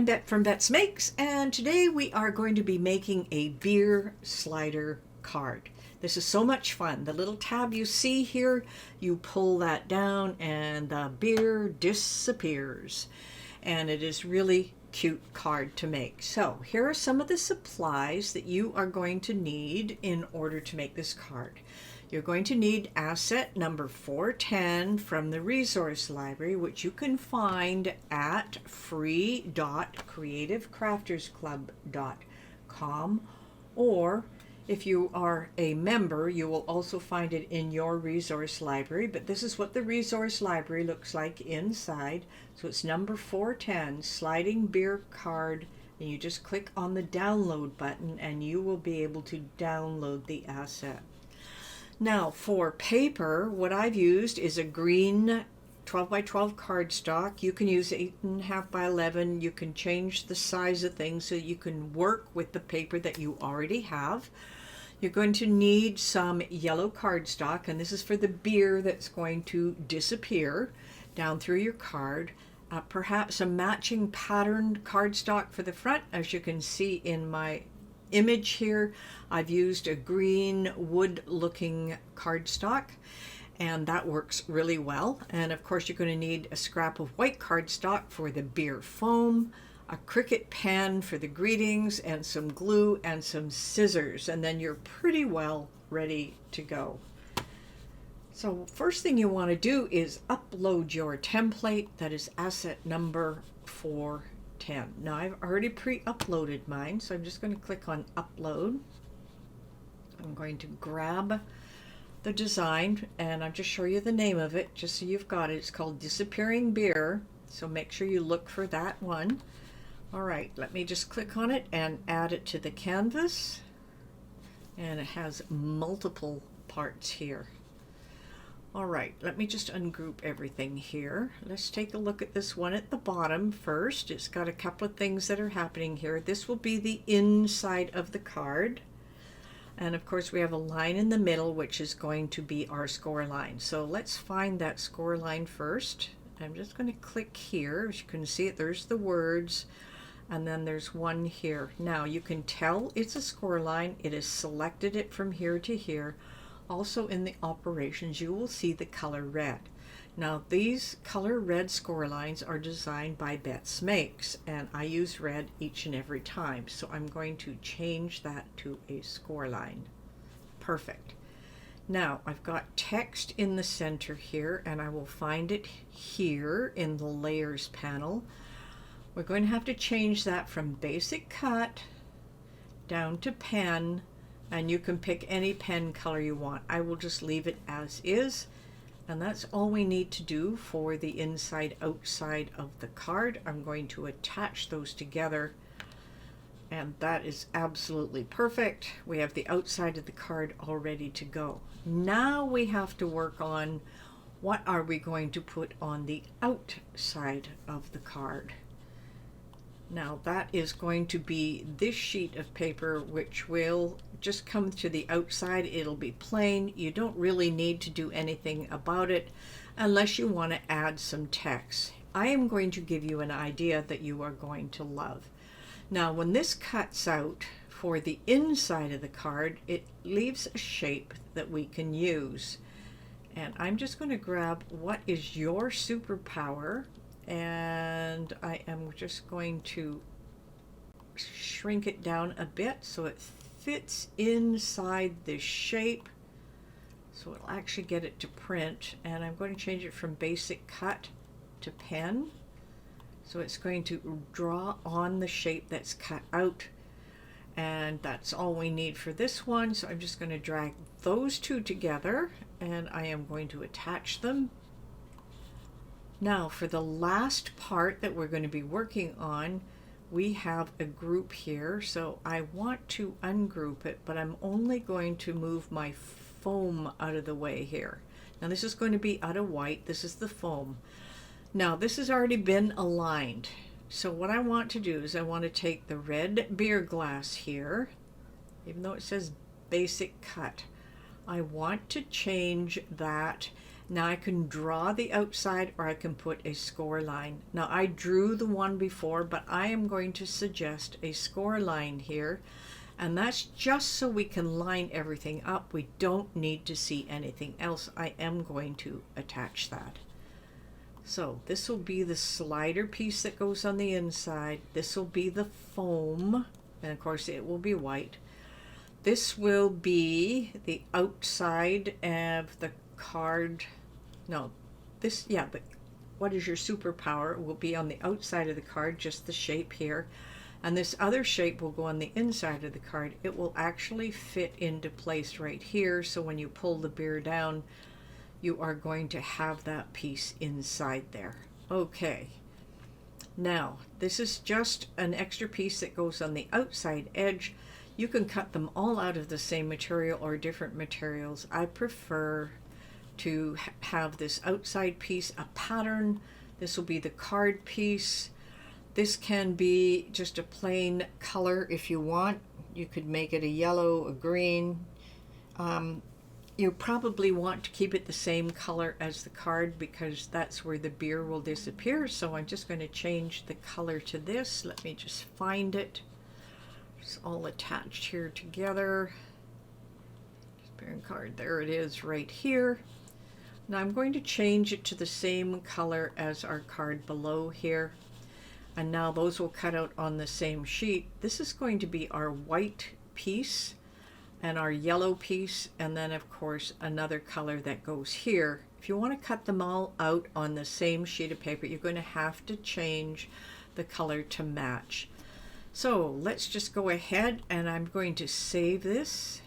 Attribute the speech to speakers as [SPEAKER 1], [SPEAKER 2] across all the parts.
[SPEAKER 1] Bet from Bet's Makes, and today we are going to be making a beer slider card. This is so much fun. The little tab you see here, you pull that down and the beer disappears. And it is really cute card to make. So here are some of the supplies that you are going to need in order to make this card. You're going to need asset number 410 from the resource library, which you can find at free.creativecraftersclub.com, or if you are a member, you will also find it in your resource library. But this is what the resource library looks like inside. So it's number 410, sliding beer card, and you just click on the download button and you will be able to download the asset. Now for paper, what I've used is a green 12 by 12 cardstock. You can use 8.5 by 11. You can change the size of things so you can work with the paper that you already have. You're going to need some yellow cardstock, and this is for the beer that's going to disappear down through your card. Perhaps a matching patterned cardstock for the front. As you can see in my image here, I've used a green wood looking cardstock, and that works really well. And of course you're going to need a scrap of white cardstock for the beer foam, a Cricut pen for the greetings, and some glue and some scissors, and then you're pretty well ready to go. So first thing you want to do is upload your template. That is asset number 410. Now I've already pre-uploaded mine, so I'm just going to click on upload. I'm going to grab the design and I'll just show you the name of it just so you've got it. It's called Disappearing Beer, so make sure you look for that one. Alright, let me just click on it and add it to the canvas, and it has multiple parts here. Alright, let me just ungroup everything here. Let's take a look at this one at the bottom first. It's got a couple of things that are happening here. This will be the inside of the card. And of course we have a line in the middle which is going to be our score line. So let's find that score line first. I'm just going to click here. As you can see it, there's the words, and then there's one here. Now you can tell it's a score line. It has selected it from here to here. Also in the operations you will see the color red. Now these color red score lines are designed by Bet's Makes, and I use red each and every time. So I'm going to change that to a score line. Perfect. Now I've got text in the center here, and I will find it here in the layers panel. We're going to have to change that from basic cut down to pen, and you can pick any pen color you want. I will just leave it as is, and that's all we need to do for the inside outside of the card. I'm going to attach those together, and that is absolutely perfect. We have the outside of the card all ready to go. Now we have to work on what are we going to put on the outside of the card. Now that is going to be this sheet of paper, which will just come to the outside. It'll be plain. You don't really need to do anything about it unless you want to add some text. I am going to give you an idea that you are going to love. Now when this cuts out for the inside of the card, it leaves a shape that we can use. And I'm just going to grab what is your superpower, and I am just going to shrink it down a bit so it fits inside this shape, so it'll actually get it to print. And I'm going to change it from basic cut to pen, so it's going to draw on the shape that's cut out, and that's all we need for this one. So I'm just going to drag those two together and I am going to attach them. Now for the last part that we're going to be working on, we have a group here. So I want to ungroup it, but I'm only going to move my foam out of the way here. Now this is going to be out of white. This is the foam. Now this has already been aligned. So what I want to do is I want to take the red beer glass here, even though it says basic cut. I want to change that Now I can draw the outside or I can put a score line. Now I drew the one before, but I am going to suggest a score line here. And that's just so we can line everything up. We don't need to see anything else. I am going to attach that. So this will be the slider piece that goes on the inside. This will be the foam, and of course it will be white. This will be the outside of the card. No, this, yeah, but what is your superpower? It will be on the outside of the card, just the shape here. And this other shape will go on the inside of the card. It will actually fit into place right here. So when you pull the beer down, you are going to have that piece inside there. Okay. Now, this is just an extra piece that goes on the outside edge. You can cut them all out of the same material or different materials. I prefer to have this outside piece a pattern. This will be the card piece. This can be just a plain color if you want. You could make it a yellow, a green. You probably want to keep it the same color as the card because that's where the beer will disappear. So I'm just going to change the color to this. Let me just find it. It's all attached here together. Beer card, there it is right here. Now I'm going to change it to the same color as our card below here. And now those will cut out on the same sheet. This is going to be our white piece and our yellow piece, and then of course another color that goes here. If you want to cut them all out on the same sheet of paper, you're going to have to change the color to match. So let's just go ahead and I'm going to save this.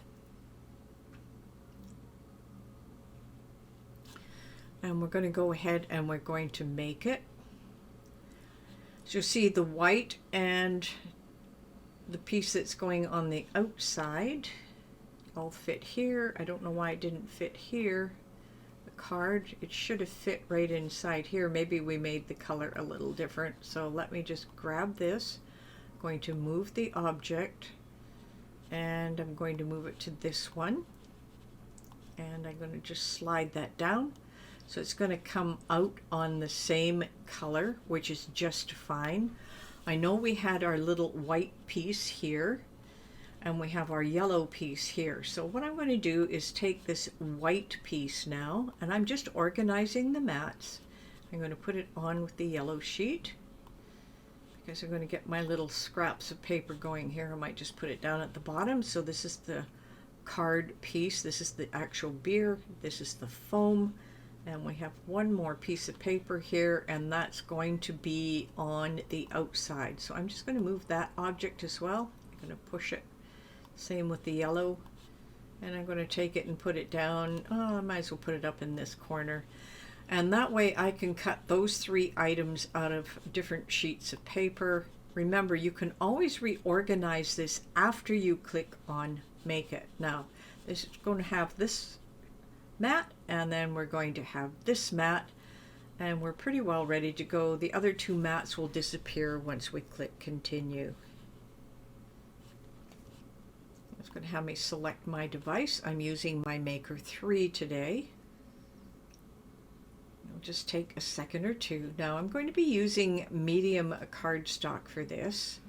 [SPEAKER 1] And we're going to go ahead and we're going to make it. So you see the white and the piece that's going on the outside all fit here. I don't know why it didn't fit here. The card, it should have fit right inside here. Maybe we made the color a little different. So let me just grab this. I'm going to move the object and I'm going to move it to this one. And I'm going to just slide that down. So it's going to come out on the same color, which is just fine. I know we had our little white piece here and we have our yellow piece here. So what I'm going to do is take this white piece now, and I'm just organizing the mats. I'm going to put it on with the yellow sheet because I'm going to get my little scraps of paper going here. I might just put it down at the bottom. So this is the card piece. This is the actual beer. This is the foam. And we have one more piece of paper here, and that's going to be on the outside. So I'm just going to move that object as well. I'm going to push it. Same with the yellow. And I'm going to take it and put it down. Oh, I might as well put it up in this corner. And that way I can cut those three items out of different sheets of paper. Remember, you can always reorganize this after you click on Make It. Now, this is going to have this mat, and then we're going to have this mat, and we're pretty well ready to go. The other two mats will disappear once we click Continue. It's going to have me select my device. I'm using my Maker 3 today. It'll just take a second or two. Now I'm going to be using medium cardstock for this.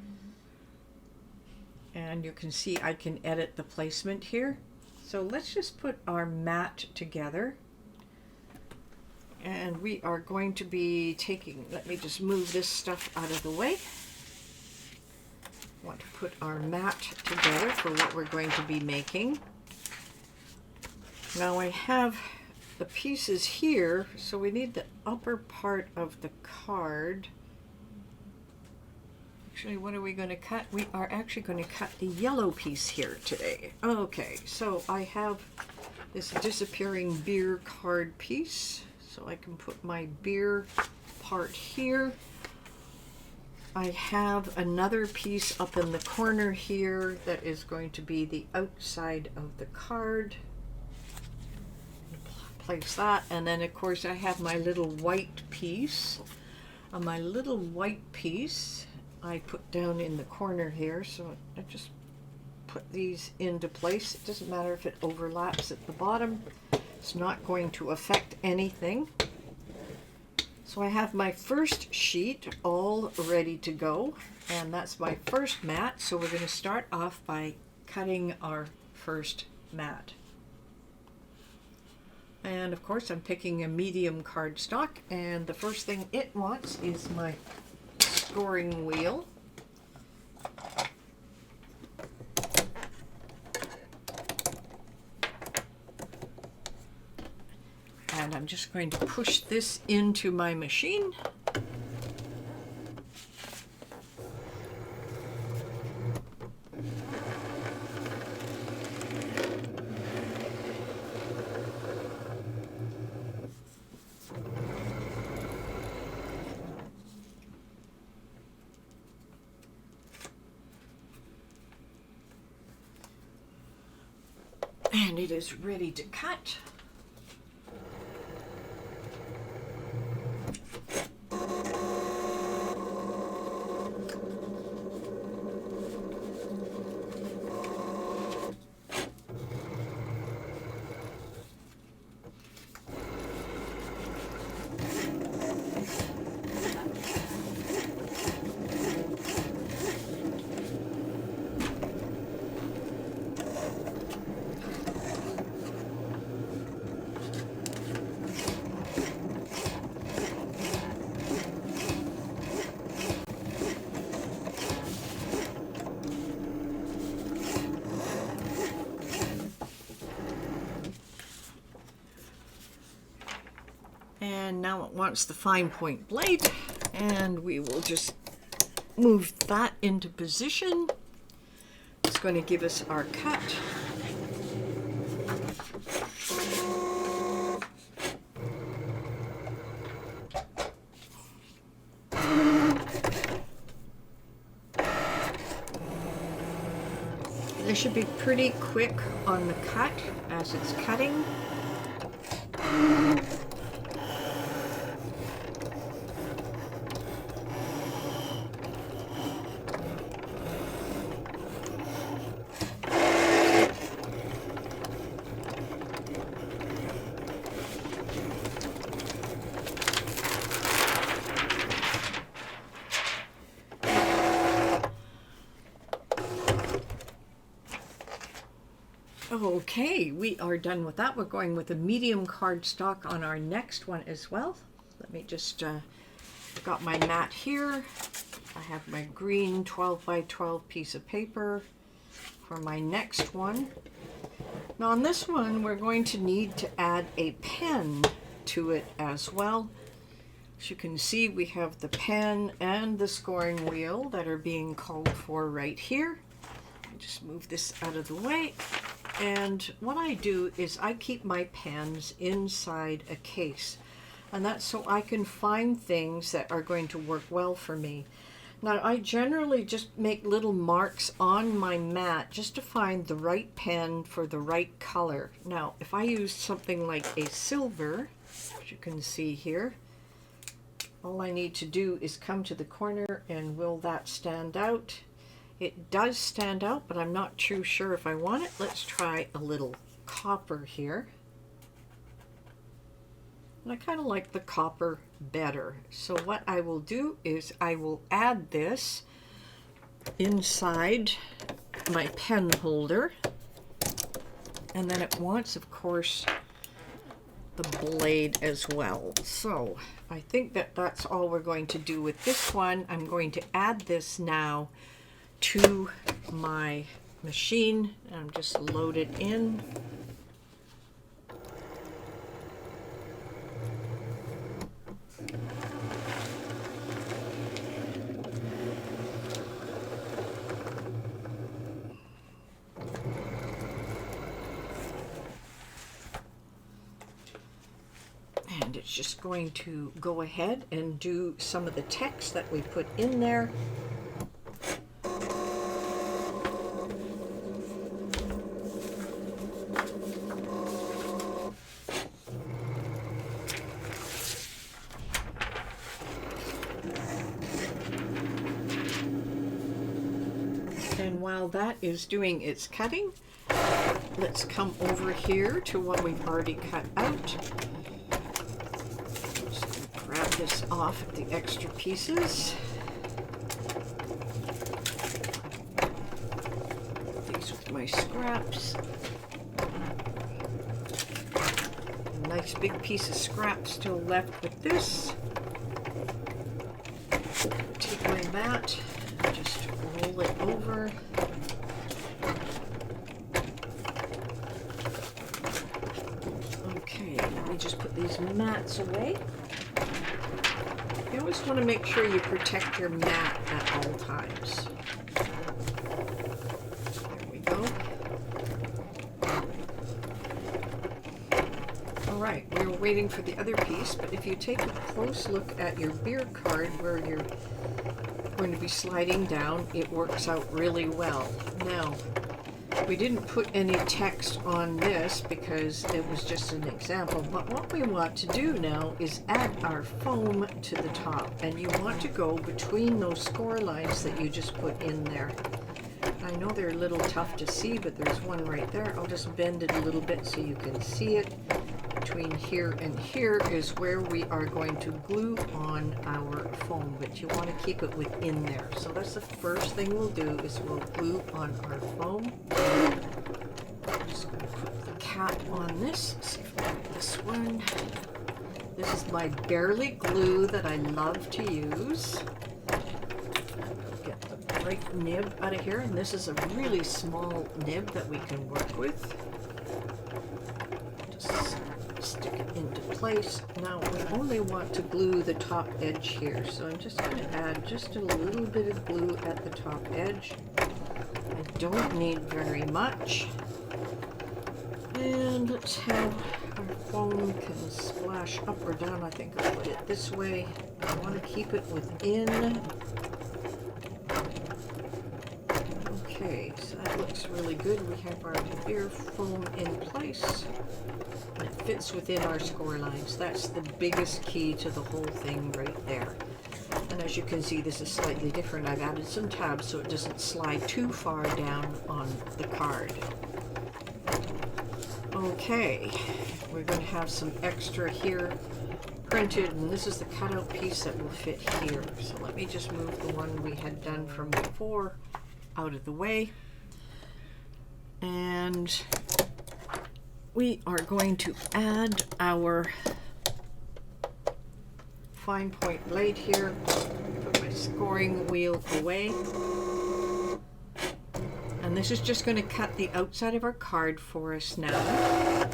[SPEAKER 1] And you can see I can edit the placement here. So let's just put our mat together. And we are going to be taking, let me just move this stuff out of the way. I want to put our mat together for what we're going to be making. Now I have the pieces here, so we need the upper part of the card. Actually, what are we going to cut? We are actually going to cut the yellow piece here today. Okay, so I have this disappearing beer card piece, so I can put my beer part here. I have another piece up in the corner here that is going to be the outside of the card. Place that, and then of course I have my little white piece. My little white piece I put down in the corner here, so I just put these into place. It doesn't matter if it overlaps at the bottom. It's not going to affect anything. So I have my first sheet all ready to go, and that's my first mat. So we're going to start off by cutting our first mat. And of course I'm picking a medium cardstock, and the first thing it wants is my scoring wheel. And I'm just going to push this into my machine. And it is ready to cut. And now it wants the fine point blade, and we will just move that into position. It's going to give us our cut. This should be pretty quick on the cut as it's cutting. Okay, we are done with that. We're going with a medium cardstock on our next one as well. Let me just, got my mat here. I have my green 12 by 12 piece of paper for my next one. Now on this one, we're going to need to add a pen to it as well. As you can see, we have the pen and the scoring wheel that are being called for right here. Just move this out of the way. And what I do is I keep my pens inside a case, and that's so I can find things that are going to work well for me. Now I generally just make little marks on my mat just to find the right pen for the right color. Now if I use something like a silver, as you can see here, all I need to do is come to the corner, and will that stand out? It does stand out, but I'm not too sure if I want it. Let's try a little copper here. And I kind of like the copper better. So what I will do is I will add this inside my pen holder. And then it wants, of course, the blade as well. So I think that that's all we're going to do with this one. I'm going to add this now to my machine, and I'm just load it in. And it's just going to go ahead and do some of the text that we put in there. And while that is doing its cutting, let's come over here to what we've already cut out. Just gonna grab this off of the extra pieces. These with my scraps. A nice big piece of scrap still left with this. Take my mat, just roll it over. Okay, let me just put these mats away. You always want to make sure you protect your mat at all times. There we go. Alright, we were waiting for the other piece, but if you take a close look at your beer card where you're going to be sliding down, it works out really well. Now, we didn't put any text on this because it was just an example, but what we want to do now is add our foam to the top, and you want to go between those score lines that you just put in there. I know they're a little tough to see, but there's one right there. I'll just bend it a little bit so you can see it. Between here and here is where we are going to glue on our foam, but you want to keep it within there. So that's the first thing we'll do, is we'll glue on our foam. I'm just going to put the cap on this. Let's see if I get this one. This is my Barely glue that I love to use. Get the right nib out of here, and this is a really small nib that we can work with. Stick it into place. Now we only want to glue the top edge here, so I'm just going to add just a little bit of glue at the top edge. I don't need very much. And let's have our foam can splash up or down. I think I'll put it this way. I want to keep it within. Okay, so that looks really good. We have our beer foam in place. It fits within our score lines. That's the biggest key to the whole thing right there. And as you can see, this is slightly different. I've added some tabs so it doesn't slide too far down on the card. Okay, we're going to have some extra here printed, and this is the cutout piece that will fit here. So let me just move the one we had done from before out of the way. And we are going to add our fine point blade here. Put my scoring wheel away. And this is just going to cut the outside of our card for us now.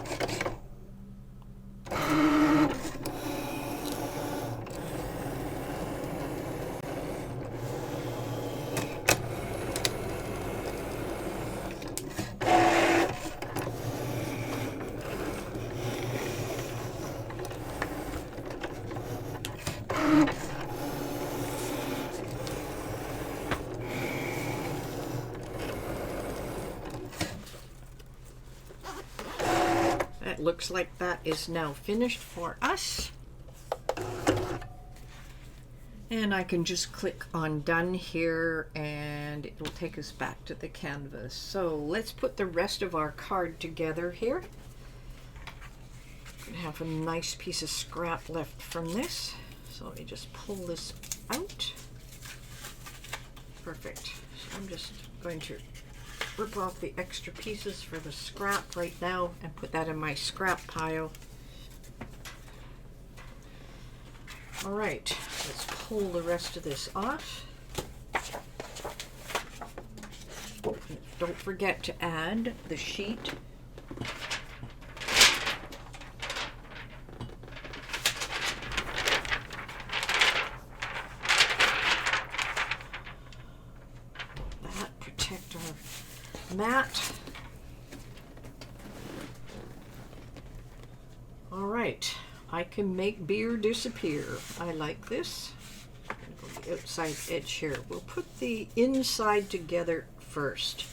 [SPEAKER 1] Looks like that is now finished for us. And I can just click on done here and it will take us back to the canvas. So let's put the rest of our card together here. We have a nice piece of scrap left from this. So let me just pull this out. Perfect. So I'm just going to rip off the extra pieces for the scrap right now and put that in my scrap pile. All right, let's pull the rest of this off. Don't forget to add the sheet. That protect our mat. All right, I can make beer disappear. I like this. I'm gonna go the outside edge here. We'll put the inside together first.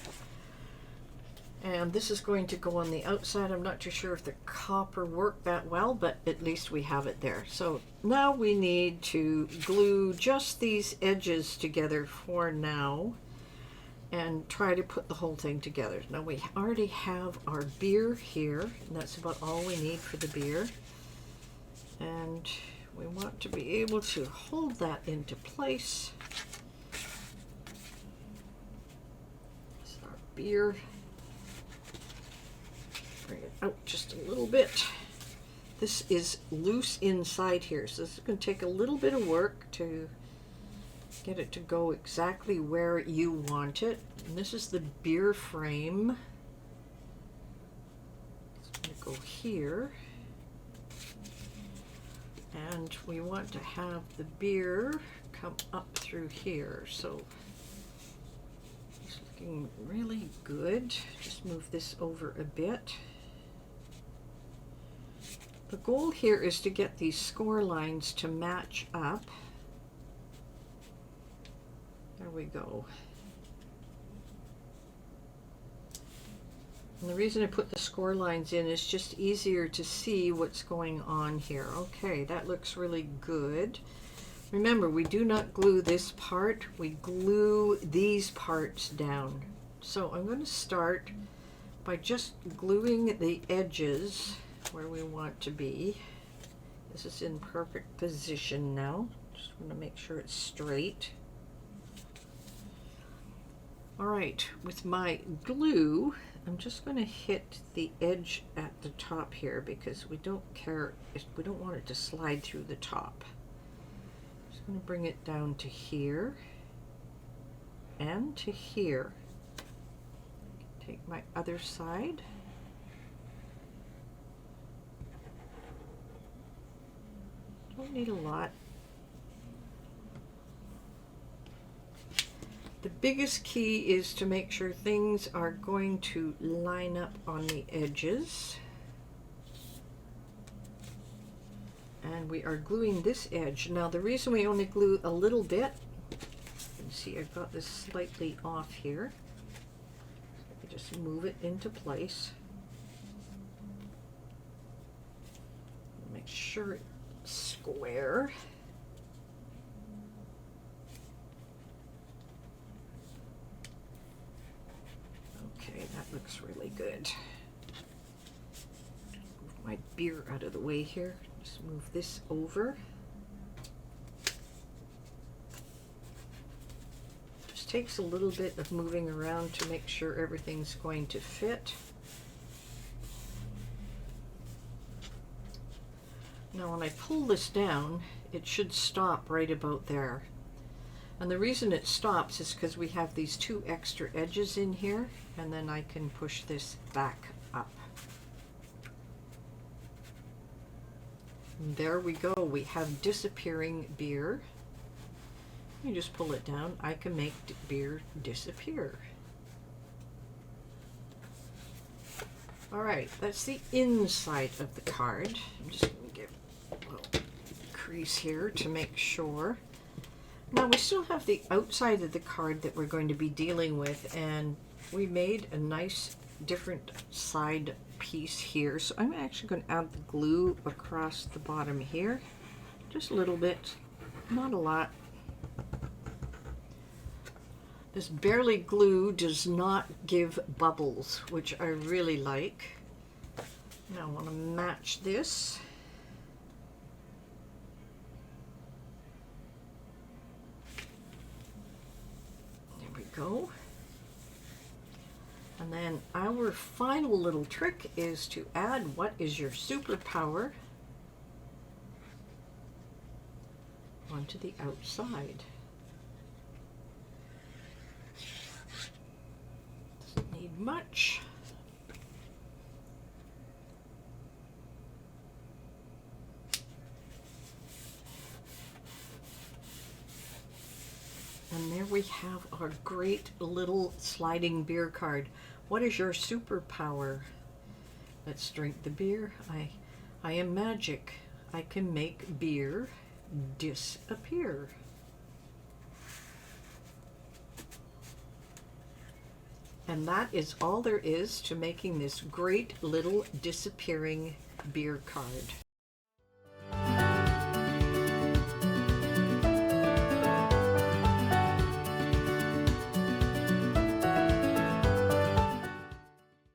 [SPEAKER 1] And this is going to go on the outside. I'm not too sure if the copper worked that well, but at least we have it there. So now we need to glue just these edges together for now. and try to put the whole thing together. Now we already have our beer here, and that's about all we need for the beer. And we want to be able to hold that into place. This is our beer. Bring it out just a little bit. This is loose inside here, so this is going to take a little bit of work to get it to go exactly where you want it. And this is the beer frame. It's going to go here. And we want to have the beer come up through here. So it's looking really good. Just move this over a bit. The goal here is to get these score lines to match up. There we go. And the reason I put the score lines in is just easier to see what's going on here. Okay, that looks really good. Remember, we do not glue this part, we glue these parts down. So I'm going to start by just gluing the edges where we want to be. This is in perfect position now. Just want to make sure it's straight. All right, with my glue, I'm just going to hit the edge at the top here because we don't care, we don't want it to slide through the top. Just going to bring it down to here and to here. Take my other side. Don't need a lot. The biggest key is to make sure things are going to line up on the edges. And we are gluing this edge. Now the reason we only glue a little bit, you can see I've got this slightly off here. So I just move it into place. Make sure it's square. Okay, that looks really good. Move my beer out of the way here. Just move this over. Just takes a little bit of moving around to make sure everything's going to fit. Now when I pull this down, it should stop right about there. And the reason it stops is because we have these two extra edges in here, and then I can push this back up. And there we go. We have disappearing beer. You just pull it down. I can make beer disappear. All right, that's the inside of the card. I'm just going to give a little crease here to make sure. Now we still have the outside of the card that we're going to be dealing with, and we made a nice different side piece here. So I'm actually going to add the glue across the bottom here. Just a little bit, not a lot. This barely glue does not give bubbles, which I really like. Now I want to match this. Go. And then our final little trick is to add what is your superpower onto the outside. Doesn't need much. And there we have our great little sliding beer card. What is your superpower? Let's drink the beer. I am magic. I can make beer disappear. And that is all there is to making this great little disappearing beer card.